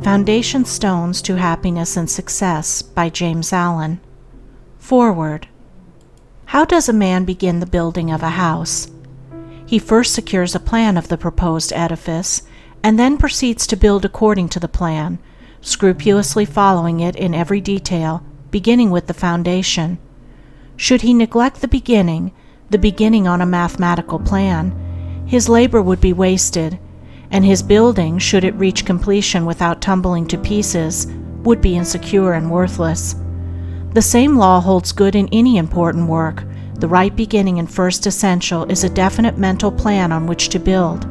Foundation Stones to Happiness and Success by James Allen. Foreword. How does a man begin the building of a house? He first secures a plan of the proposed edifice, and then proceeds to build according to the plan, scrupulously following it in every detail, beginning with the foundation. Should he neglect the beginning on a mathematical plan, his labor would be wasted, and his building, should it reach completion without tumbling to pieces, would be insecure and worthless. The same law holds good in any important work. The right beginning and first essential is a definite mental plan on which to build.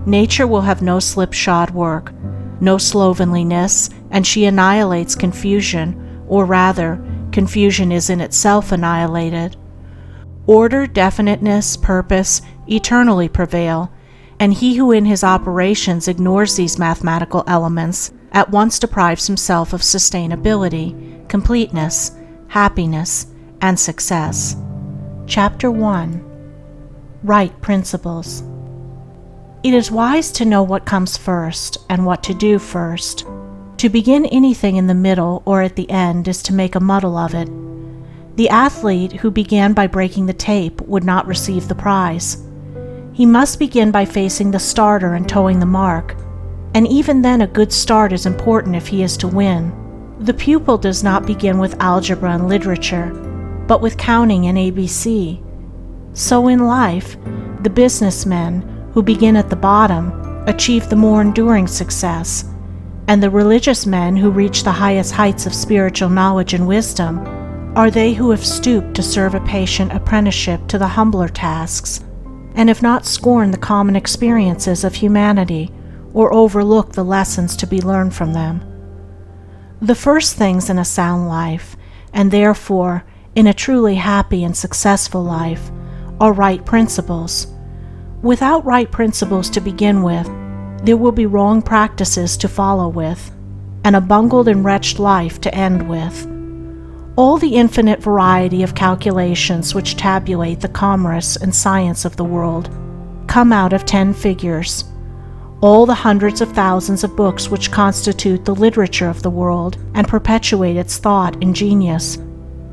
Nature will have no slipshod work, no slovenliness, and she annihilates confusion, or rather, confusion is in itself annihilated. Order, definiteness, purpose eternally prevail, and he who in his operations ignores these mathematical elements at once deprives himself of sustainability, completeness, happiness, and success. Chapter 1. Right Principles. It is wise to know what comes first and what to do first. To begin anything in the middle or at the end is to make a muddle of it. The athlete who began by breaking the tape would not receive the prize. He must begin by facing the starter and towing the mark, and even then a good start is important if he is to win. The pupil does not begin with algebra and literature, but with counting and ABC. So in life, the businessmen who begin at the bottom achieve the more enduring success, and the religious men who reach the highest heights of spiritual knowledge and wisdom are they who have stooped to serve a patient apprenticeship to the humbler tasks, and have not scorned the common experiences of humanity or overlooked the lessons to be learned from them. The first things in a sound life, and therefore in a truly happy and successful life, are right principles. Without right principles to begin with, there will be wrong practices to follow with, and a bungled and wretched life to end with. All the infinite variety of calculations which tabulate the commerce and science of the world come out of 10 figures. All the hundreds of thousands of books which constitute the literature of the world and perpetuate its thought and genius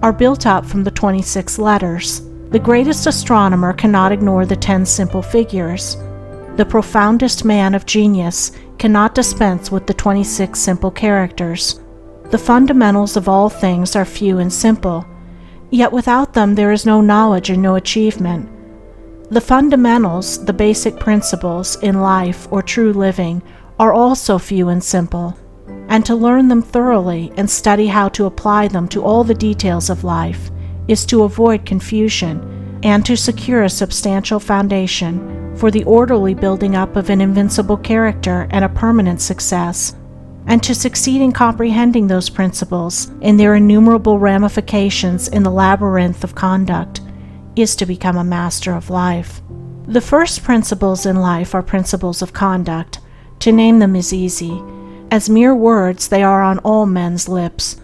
are built up from the 26 letters. The greatest astronomer cannot ignore the 10 simple figures. The profoundest man of genius cannot dispense with the 26 simple characters. The fundamentals of all things are few and simple, yet without them there is no knowledge and no achievement. The fundamentals, the basic principles in life or true living, are also few and simple, and to learn them thoroughly and study how to apply them to all the details of life is to avoid confusion and to secure a substantial foundation for the orderly building up of an invincible character and a permanent success. And to succeed in comprehending those principles in their innumerable ramifications in the labyrinth of conduct is to become a master of life. The first principles in life are principles of conduct. To name them is easy. As mere words, they are on all men's lips.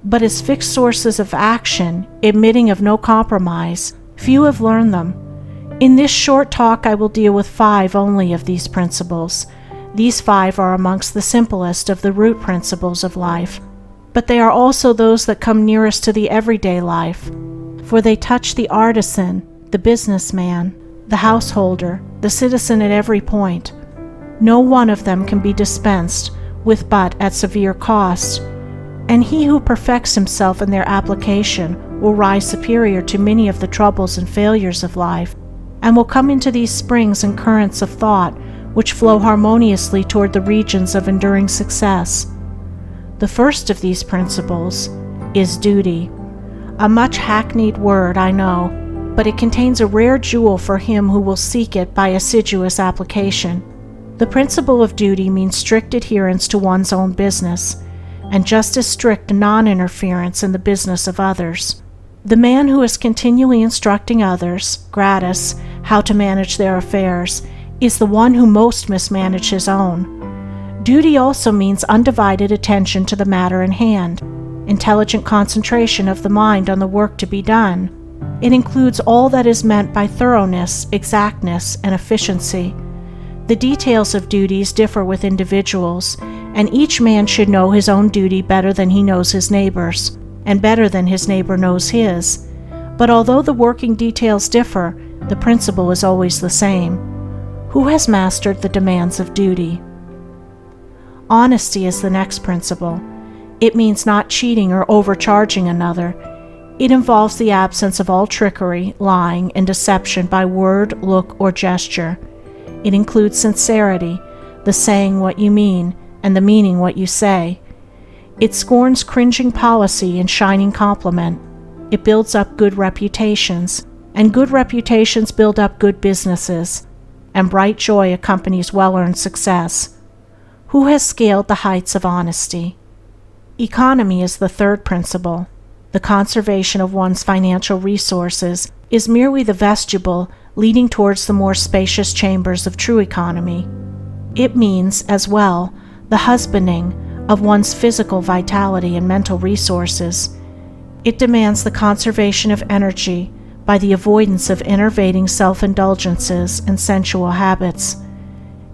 But as fixed sources of action, admitting of no compromise, few have learned them. In this short talk I will deal with 5 only of these principles. These 5 are amongst the simplest of the root principles of life, but they are also those that come nearest to the everyday life, for they touch the artisan, the businessman, the householder, the citizen at every point. No one of them can be dispensed with but at severe cost, and he who perfects himself in their application will rise superior to many of the troubles and failures of life, and will come into these springs and currents of thought which flow harmoniously toward the regions of enduring success. The first of these principles is duty. A much hackneyed word, I know, but it contains a rare jewel for him who will seek it by assiduous application. The principle of duty means strict adherence to one's own business, and just as strict non-interference in the business of others. The man who is continually instructing others, gratis, how to manage their affairs, is the one who most mismanages his own. Duty also means undivided attention to the matter in hand, intelligent concentration of the mind on the work to be done. It includes all that is meant by thoroughness, exactness, and efficiency. The details of duties differ with individuals, and each man should know his own duty better than he knows his neighbor's, and better than his neighbor knows his. But although the working details differ, the principle is always the same. Who has mastered the demands of duty? Honesty is the next principle. It means not cheating or overcharging another. It involves the absence of all trickery, lying, and deception by word, look, or gesture. It includes sincerity, the saying what you mean, and the meaning what you say. It scorns cringing policy and shining compliment. It builds up good reputations, and good reputations build up good businesses, and bright joy accompanies well-earned success. Who has scaled the heights of honesty? Economy is the third principle. The conservation of one's financial resources is merely the vestibule leading towards the more spacious chambers of true economy. It means, as well, the husbanding of one's physical vitality and mental resources. It demands the conservation of energy by the avoidance of enervating self-indulgences and sensual habits.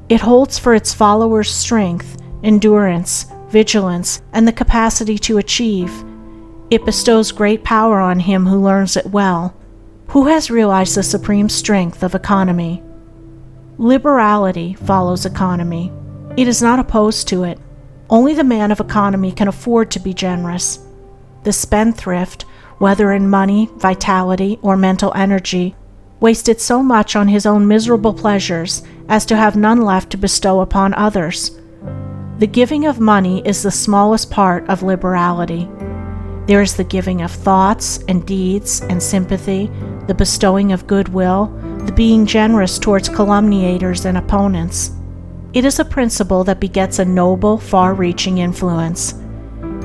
It holds for its followers strength, endurance, vigilance, and the capacity to achieve. It bestows great power on him who learns it well. Who has realized the supreme strength of economy? Liberality follows economy. It is not opposed to it. Only the man of economy can afford to be generous. The spendthrift, whether in money, vitality, or mental energy, wasted so much on his own miserable pleasures as to have none left to bestow upon others. The giving of money is the smallest part of liberality. There is the giving of thoughts and deeds and sympathy, the bestowing of goodwill, the being generous towards calumniators and opponents. It is a principle that begets a noble, far-reaching influence.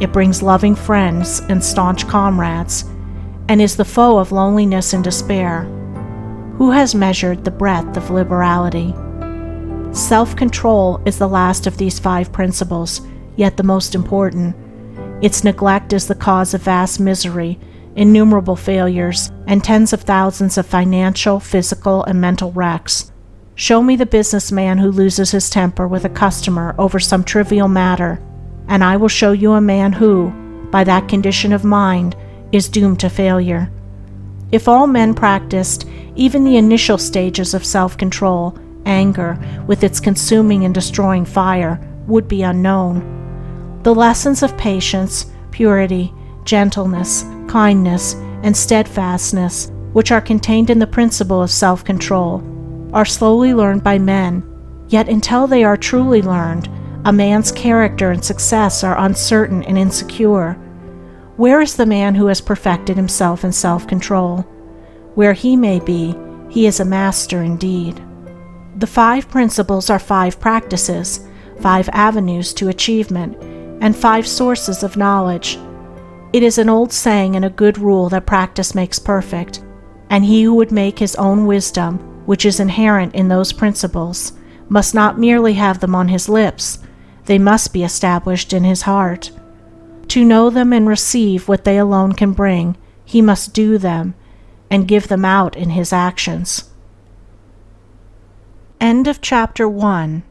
It brings loving friends and staunch comrades, and is the foe of loneliness and despair. Who has measured the breadth of liberality? Self-control is the last of these 5 principles, yet the most important. Its neglect is the cause of vast misery, innumerable failures, and tens of thousands of financial, physical, and mental wrecks. Show me the businessman who loses his temper with a customer over some trivial matter, and I will show you a man who, by that condition of mind, is doomed to failure. If all men practiced even the initial stages of self-control, anger, with its consuming and destroying fire, would be unknown. The lessons of patience, purity, gentleness, kindness, and steadfastness, which are contained in the principle of self-control, are slowly learned by men, yet until they are truly learned, a man's character and success are uncertain and insecure. Where is the man who has perfected himself in self-control? Where he may be, he is a master indeed. The 5 principles are 5 practices, 5 avenues to achievement, and 5 sources of knowledge. It is an old saying and a good rule that practice makes perfect, and he who would make his own wisdom, which is inherent in those principles, must not merely have them on his lips, they must be established in his heart. To know them and receive what they alone can bring, he must do them, and give them out in his actions. End of chapter 1.